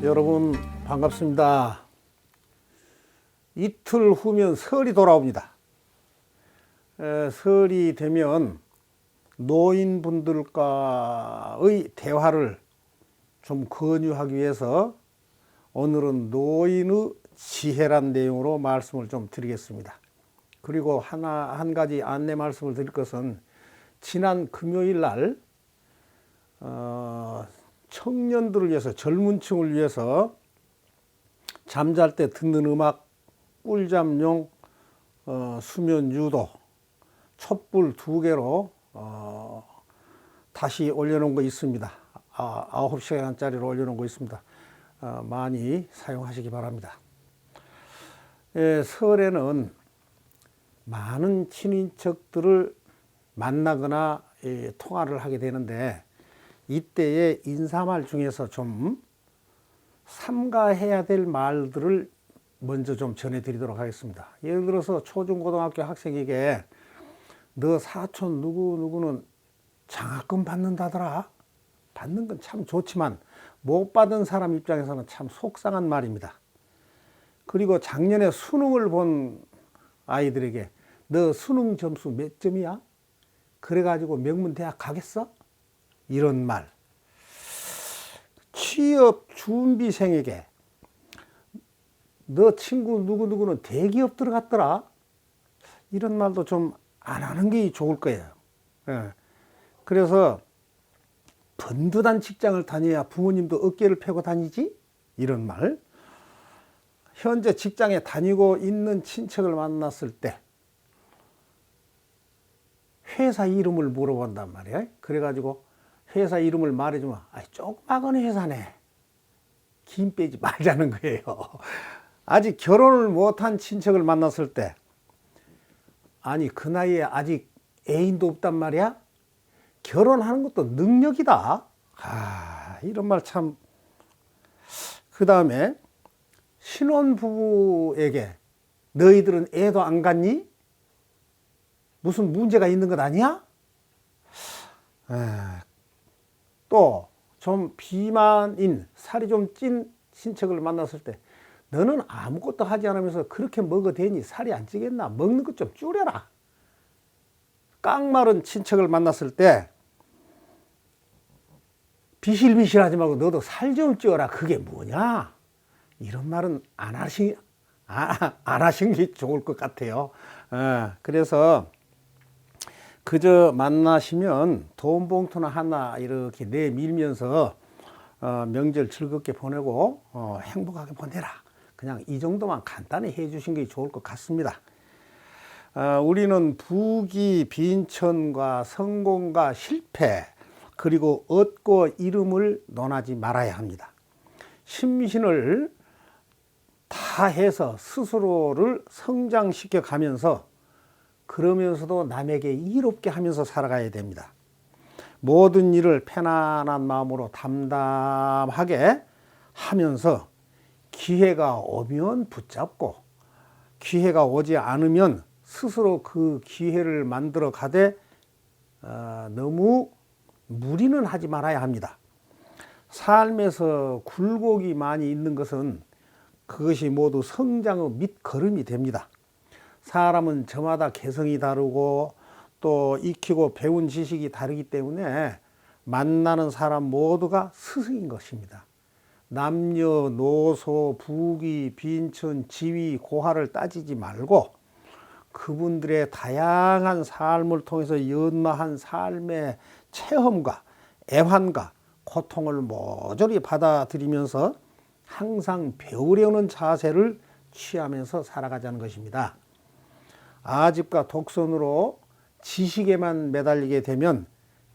여러분 반갑습니다. 이틀 후면 설이 돌아옵니다. 설이 되면 노인분들과의 대화를 좀 권유하기 위해서 오늘은 노인의 지혜란 내용으로 말씀을 좀 드리겠습니다. 그리고 한 가지 안내 말씀을 드릴 것은 지난 금요일 날 청년들을 위해서, 젊은 층을 위해서 잠잘 때 듣는 음악, 꿀잠용 수면 유도, 촛불 2개로 다시 올려놓은 거 있습니다. 9시간짜리로 올려놓은 거 있습니다. 많이 사용하시기 바랍니다. 설에는 많은 친인척들을 만나거나 통화를 하게 되는데, 이때의 인사말 중에서 좀 삼가해야 될 말들을 먼저 좀 전해드리도록 하겠습니다. 예를 들어서 초중고등학교 학생에게 너 사촌 누구누구는 장학금 받는다더라. 받는 건 참 좋지만 못 받은 사람 입장에서는 참 속상한 말입니다. 그리고 작년에 수능을 본 아이들에게 너 수능 점수 몇 점이야? 그래가지고 명문대학 가겠어? 이런 말. 취업 준비생에게 너 친구 누구누구는 대기업 들어갔더라. 이런 말도 좀 안 하는 게 좋을 거예요. 그래서 번듯한 직장을 다녀야 부모님도 어깨를 펴고 다니지? 이런 말. 현재 직장에 다니고 있는 친척을 만났을 때 회사 이름을 물어본단 말이야. 그래가지고 회사 이름을 말해주면 조그마한 회사네. 김 빼지 말자는 거예요. 아직 결혼을 못한 친척을 만났을 때 아니 그 나이에 아직 애인도 없단 말이야? 결혼하는 것도 능력이다. 이런 말 참. 그 다음에 신혼부부에게 너희들은 애도 안 갖니? 무슨 문제가 있는 것 아니야? 또 좀 비만인, 살이 좀 찐 친척을 만났을 때 너는 아무것도 하지 않으면서 그렇게 먹어대니 살이 안 찌겠나? 먹는 것 좀 줄여라. 깡마른 친척을 만났을 때 비실비실하지 말고 너도 살 좀 찌어라. 그게 뭐냐? 이런 말은 안 하신 게 좋을 것 같아요. 그래서 그저 만나시면 돈 봉투나 하나 이렇게 내밀면서 명절 즐겁게 보내고 행복하게 보내라. 그냥 이 정도만 간단히 해 주신 게 좋을 것 같습니다. 우리는 부귀, 빈천과 성공과 실패, 그리고 얻고 이름을 논하지 말아야 합니다. 심신을 다해서 스스로를 성장시켜 가면서, 그러면서도 남에게 이롭게 하면서 살아가야 됩니다. 모든 일을 편안한 마음으로 담담하게 하면서 기회가 오면 붙잡고, 기회가 오지 않으면 스스로 그 기회를 만들어 가되 너무 무리는 하지 말아야 합니다. 삶에서 굴곡이 많이 있는 것은 그것이 모두 성장의 밑거름이 됩니다. 사람은 저마다 개성이 다르고 또 익히고 배운 지식이 다르기 때문에 만나는 사람 모두가 스승인 것입니다. 남녀노소, 부귀, 빈천, 지위, 고하를 따지지 말고 그분들의 다양한 삶을 통해서 연마한 삶의 체험과 애환과 고통을 모조리 받아들이면서 항상 배우려는 자세를 취하면서 살아가자는 것입니다. 아집과 독선으로 지식에만 매달리게 되면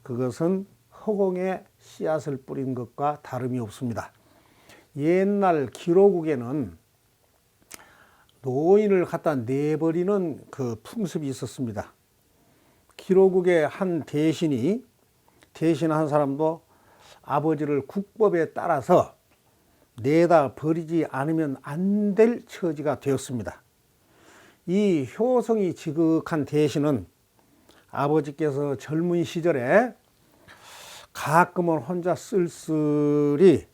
그것은 허공에 씨앗을 뿌린 것과 다름이 없습니다. 옛날 기로국에는 노인을 갖다 내버리는 그 풍습이 있었습니다. 기로국의 한 대신한 사람도 아버지를 국법에 따라서 내다 버리지 않으면 안 될 처지가 되었습니다. 이 효성이 지극한 대신은 아버지께서 젊은 시절에 가끔은 혼자 쓸쓸히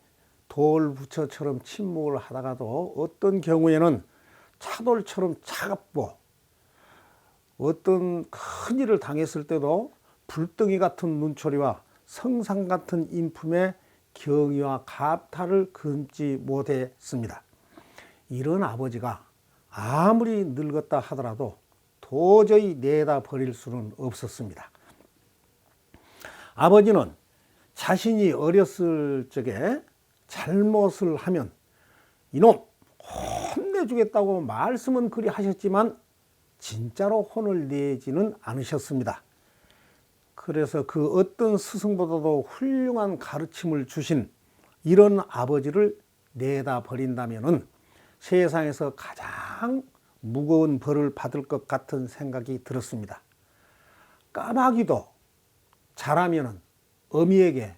돌부처처럼 침묵을 하다가도 어떤 경우에는 차돌처럼 차갑고 어떤 큰 일을 당했을 때도 불덩이 같은 눈초리와 성상 같은 인품에 경의와 감탄을 금치 못했습니다. 이런 아버지가 아무리 늙었다 하더라도 도저히 내다 버릴 수는 없었습니다. 아버지는 자신이 어렸을 적에 잘못을 하면 이놈 혼내주겠다고 말씀은 그리 하셨지만 진짜로 혼을 내지는 않으셨습니다. 그래서 그 어떤 스승보다도 훌륭한 가르침을 주신 이런 아버지를 내다 버린다면은 세상에서 가장 무거운 벌을 받을 것 같은 생각이 들었습니다. 까마귀도 자라면은 어미에게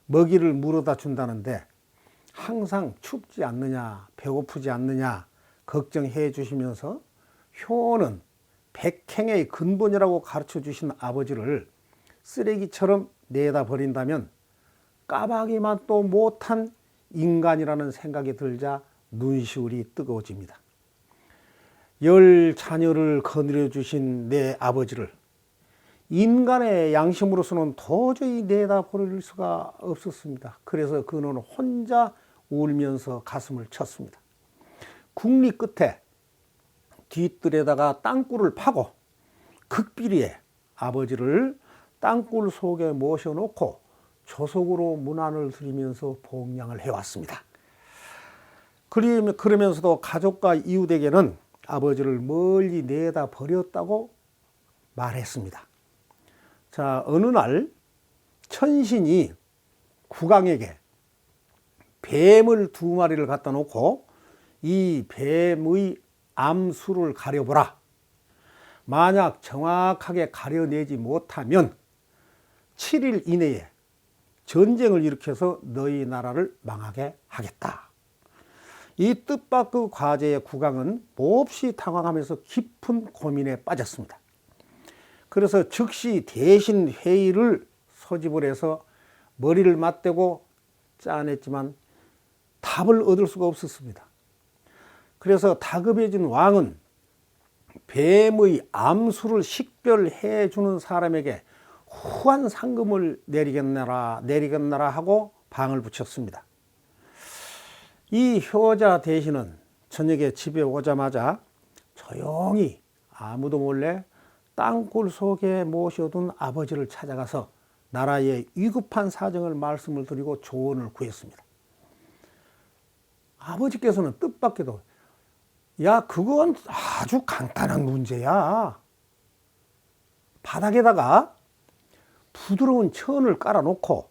먹이를 물어다 준다는데 항상 춥지 않느냐, 배고프지 않느냐 걱정해 주시면서 효는 백행의 근본이라고 가르쳐 주신 아버지를 쓰레기처럼 내다 버린다면 까마귀만 또 못한 인간이라는 생각이 들자 눈시울이 뜨거워집니다. 10 자녀를 거느려 주신 내 아버지를 인간의 양심으로서는 도저히 내다 버릴 수가 없었습니다. 그래서 그는 혼자 울면서 가슴을 쳤습니다. 국리 끝에 뒷뜰에다가 땅굴을 파고 극비리에 아버지를 땅굴 속에 모셔놓고 조속으로 문안을 드리면서 봉양을 해왔습니다. 그러면서도 가족과 이웃에게는 아버지를 멀리 내다 버렸다고 말했습니다. 자, 어느 날 천신이 국왕에게 뱀을 2마리를 갖다 놓고 이 뱀의 암수를 가려보라. 만약 정확하게 가려내지 못하면 7일 이내에 전쟁을 일으켜서 너희 나라를 망하게 하겠다. 이 뜻밖의 과제에 국왕은 몹시 당황하면서 깊은 고민에 빠졌습니다. 그래서 즉시 대신 회의를 소집을 해서 머리를 맞대고 짜냈지만 답을 얻을 수가 없었습니다. 그래서 다급해진 왕은 뱀의 암수를 식별해 주는 사람에게 후한 상금을 내리겠나라 하고 방을 붙였습니다. 이 효자 대신은 저녁에 집에 오자마자 조용히 아무도 몰래 땅굴 속에 모셔둔 아버지를 찾아가서 나라의 위급한 사정을 말씀을 드리고 조언을 구했습니다. 아버지께서는 뜻밖에도 야, 그건 아주 간단한 문제야. 바닥에다가 부드러운 천을 깔아놓고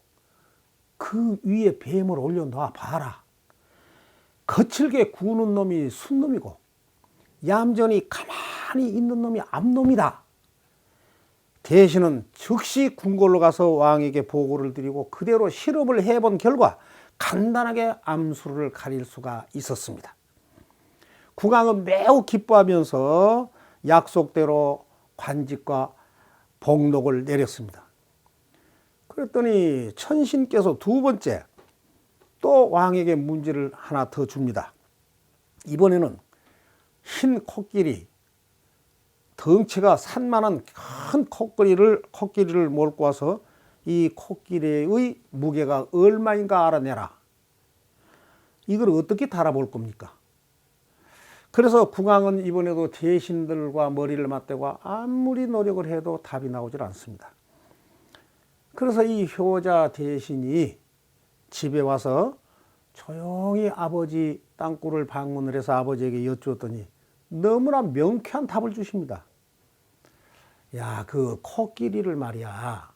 그 위에 뱀을 올려놔 봐라. 거칠게 구는 놈이 순놈이고 얌전히 가만히 있는 놈이 암놈이다. 대신은 즉시 궁궐로 가서 왕에게 보고를 드리고 그대로 실험을 해본 결과 간단하게 암수를 가릴 수가 있었습니다. 국왕은 매우 기뻐하면서 약속대로 관직과 복록을 내렸습니다. 그랬더니 천신께서 2번째 또 왕에게 문제를 하나 더 줍니다. 이번에는 흰 코끼리, 덩치가 산만한 큰 코끼리를 몰고 와서 이 코끼리의 무게가 얼마인가 알아내라. 이걸 어떻게 달아볼 겁니까? 그래서 국왕은 이번에도 대신들과 머리를 맞대고 아무리 노력을 해도 답이 나오질 않습니다. 그래서 이 효자 대신이 집에 와서 조용히 아버지 땅굴을 방문을 해서 아버지에게 여쭈었더니 너무나 명쾌한 답을 주십니다. 야, 그 코끼리를 말이야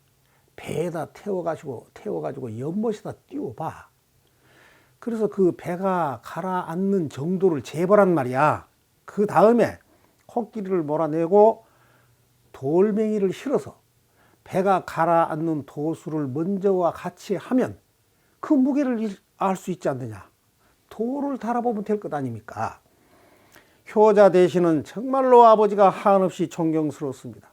배에다 태워가지고 연못에다 띄워봐. 그래서 그 배가 가라앉는 정도를 재보란 말이야. 그 다음에 코끼리를 몰아내고 돌멩이를 실어서 배가 가라앉는 도수를 먼저와 같이 하면 그 무게를 알 수 있지 않느냐. 돌을 달아보면 될 것 아닙니까? 효자 대신은 정말로 아버지가 한없이 존경스럽습니다.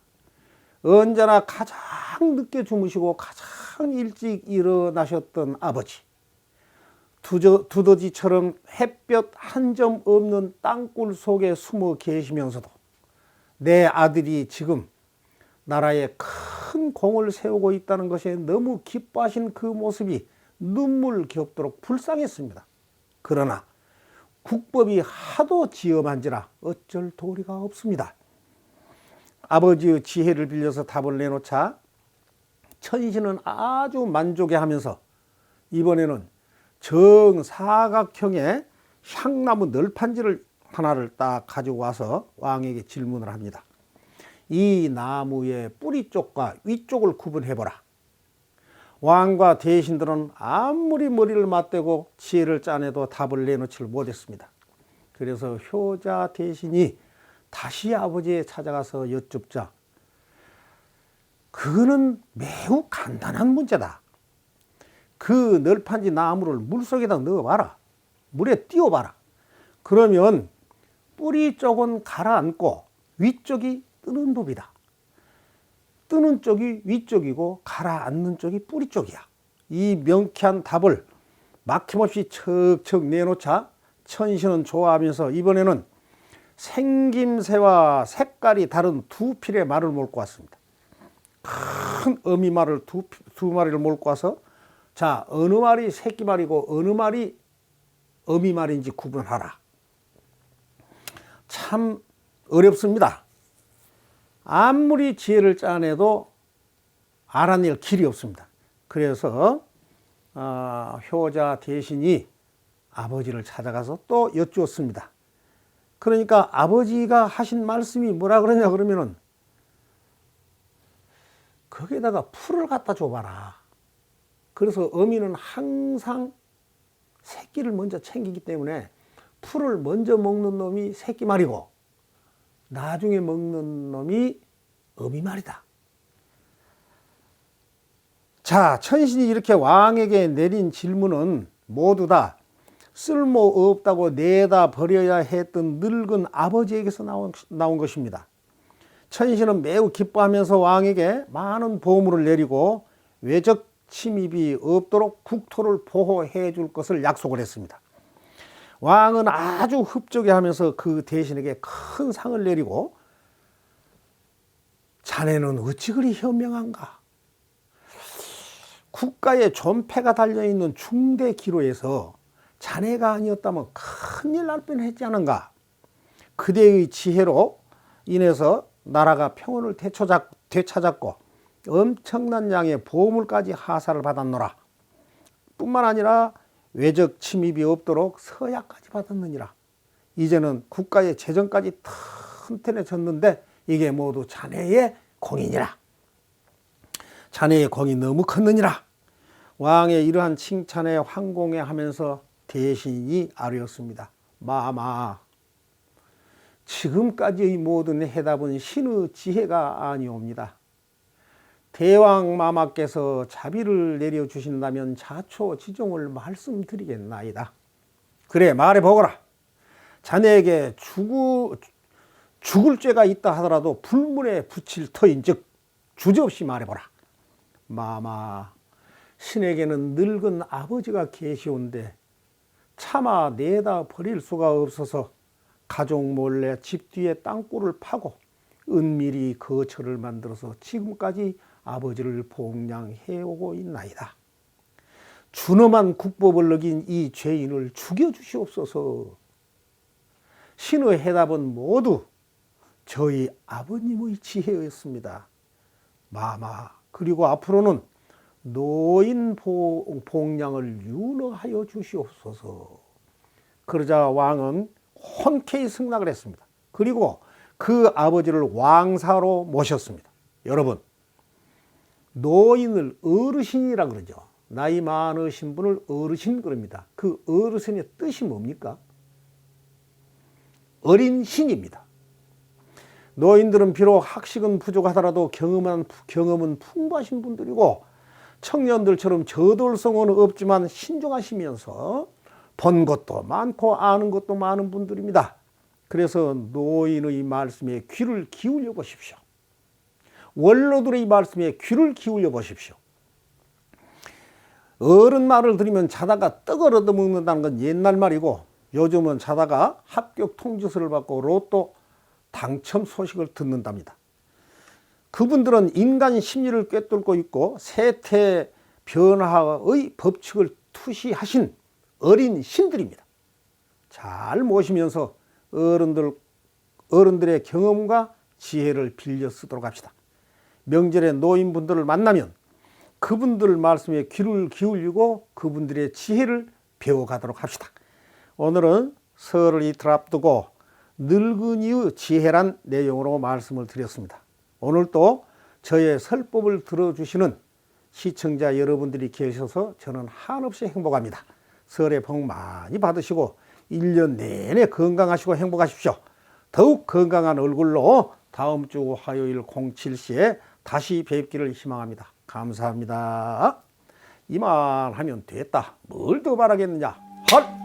언제나 가장 늦게 주무시고 가장 일찍 일어나셨던 아버지. 두더지처럼 햇볕 한 점 없는 땅굴 속에 숨어 계시면서도 내 아들이 지금 나라에 큰 공을 세우고 있다는 것에 너무 기뻐하신 그 모습이 눈물겹도록 불쌍했습니다. 그러나 국법이 하도 지엄한지라 어쩔 도리가 없습니다. 아버지의 지혜를 빌려서 답을 내놓자 천신은 아주 만족해하면서 이번에는 정사각형의 향나무 널판지를 하나를 딱 가지고 와서 왕에게 질문을 합니다. 이 나무의 뿌리 쪽과 위쪽을 구분해보라. 왕과 대신들은 아무리 머리를 맞대고 지혜를 짜내도 답을 내놓지를 못했습니다. 그래서 효자 대신이 다시 아버지에 찾아가서 여쭙자 그거는 매우 간단한 문제다. 그 널판지 나무를 물속에다 넣어봐라. 물에 띄워봐라. 그러면 뿌리 쪽은 가라앉고 위쪽이 뜨는 법이다. 뜨는 쪽이 위쪽이고 가라앉는 쪽이 뿌리 쪽이야. 이 명쾌한 답을 막힘없이 척척 내놓자 천신은 좋아하면서 이번에는 생김새와 색깔이 다른 두 필의 말을 몰고 왔습니다. 큰 어미말을 두 마리를 몰고 와서 자, 어느 말이 새끼말이고 어느 말이 어미말인지 구분하라. 참 어렵습니다. 아무리 지혜를 짜내도 알아낼 길이 없습니다. 그래서 효자 대신이 아버지를 찾아가서 또 여쭈었습니다. 그러니까 아버지가 하신 말씀이 뭐라 그러냐 그러면은 거기에다가 풀을 갖다 줘봐라. 그래서 어미는 항상 새끼를 먼저 챙기기 때문에 풀을 먼저 먹는 놈이 새끼 말이고 나중에 먹는 놈이 어미 말이다. 자, 천신이 이렇게 왕에게 내린 질문은 모두 다 쓸모없다고 내다 버려야 했던 늙은 아버지에게서 나온 것입니다. 천신은 매우 기뻐하면서 왕에게 많은 보물을 내리고 외적 침입이 없도록 국토를 보호해 줄 것을 약속을 했습니다. 왕은 아주 흡족해하면서 그 대신에게 큰 상을 내리고 자네는 어찌 그리 현명한가? 국가에 존폐가 달려있는 중대 기로에서 자네가 아니었다면 큰일 날 뻔했지 않은가? 그대의 지혜로 인해서 나라가 평온을 되찾았고 엄청난 양의 보물까지 하사를 받았노라. 뿐만 아니라 외적 침입이 없도록 서약까지 받았느니라. 이제는 국가의 재정까지 튼튼해졌는데 이게 모두 자네의 공이니라. 자네의 공이 너무 컸느니라. 왕의 이러한 칭찬에 황공해하면서 대신이 아뢰었습니다. 마마, 지금까지의 모든 해답은 신의 지혜가 아니옵니다. 대왕 마마께서 자비를 내려주신다면 자초지종을 말씀드리겠나이다. 그래, 말해보거라. 자네에게 죽을 죄가 있다 하더라도 불문에 붙일 터인 즉 주저없이 말해보라. 마마, 신에게는 늙은 아버지가 계시온데 차마 내다 버릴 수가 없어서 가족 몰래 집 뒤에 땅굴을 파고 은밀히 거처를 만들어서 지금까지 아버지를 복양해오고 있나이다. 준엄한 국법을 어긴 이 죄인을 죽여주시옵소서. 신의 해답은 모두 저희 아버님의 지혜였습니다. 마마, 그리고 앞으로는 노인 복양을 윤허하여 주시옵소서. 그러자 왕은 흔쾌히 승낙을 했습니다. 그리고 그 아버지를 왕사로 모셨습니다. 여러분, 노인을 어르신이라 그러죠. 나이 많으신 분을 어르신 그럽니다. 그 어르신의 뜻이 뭡니까? 어린 신입니다. 노인들은 비록 학식은 부족하더라도 경험은 풍부하신 분들이고 청년들처럼 저돌성은 없지만 신중하시면서 본 것도 많고 아는 것도 많은 분들입니다. 그래서 노인의 말씀에 귀를 기울여 보십시오. 원로들의 말씀에 귀를 기울여 보십시오. 어른 말을 들으면 자다가 떡을 얻어먹는다는 건 옛날 말이고, 요즘은 자다가 합격 통지서를 받고 로또 당첨 소식을 듣는답니다. 그분들은 인간 심리를 꿰뚫고 있고 세태 변화의 법칙을 투시하신 어린 신들입니다. 잘 모시면서 어른들의 경험과 지혜를 빌려 쓰도록 합시다. 명절에 노인분들을 만나면 그분들 말씀에 귀를 기울이고 그분들의 지혜를 배워가도록 합시다. 오늘은 설을 이틀 앞두고 늙은이의 지혜란 내용으로 말씀을 드렸습니다. 오늘 또 저의 설법을 들어주시는 시청자 여러분들이 계셔서 저는 한없이 행복합니다. 설의 복 많이 받으시고 1년 내내 건강하시고 행복하십시오. 더욱 건강한 얼굴로 다음 주 화요일 07시에 다시 뵙기를 희망합니다. 감사합니다. 이만 하면 됐다. 뭘 더 바라겠느냐. 헐!